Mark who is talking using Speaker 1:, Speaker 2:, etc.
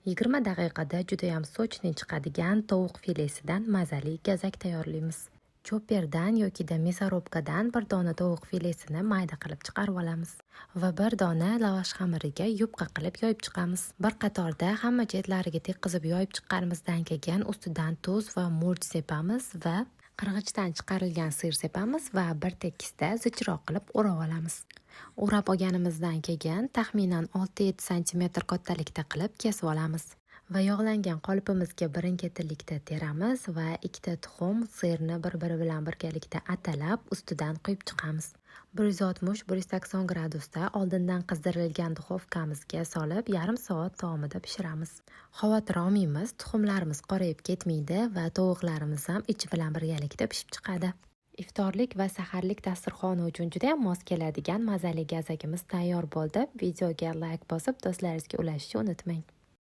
Speaker 1: 20 daqiqada judayam sochni chiqadigan tovuq filesidan mazali gazak tayyorlaymiz. Chopperdan yokida мясорубкаdan bir dona tovuq filesini mayda qilib chiqarib olamiz va bir dona lavash xamiriga yupqa qilib yoyib chiqamiz. Bir qatorda hamma chetlariga tekkizib yoyib chiqqanimizdan keyin ustidan tuz va murch sepamiz va qirg'ichdan chiqarilgan sir sepamiz va bir tekisda zichroq qilib o'rab olamiz. O'rab olganimizdan keyin taxminan 6-7 sm kattalikda qilib kesib olamiz va yog'langan qolipimizga birin-ketinlikda teramiz va ikkita tuxum sirni bir-biri bilan birgalikda atalab ustidan quyib chiqamiz. 160-180 gradusda oldindan qizdirilgan duxovkamizga solib yarim soat davomida pishiramiz. Xavotir olmaymiz, tuxumlarimiz qorayib ketmaydi va tovuqlarimiz ham ichi bilan birgalikda pishib chiqadi. Iftorlik va saharlik dasturxoni uchun juda ham mos keladigan mazali gazagimiz tayyor bo'ldi. Videoga like bosib, do'stlaringizga ulashishni unutmang.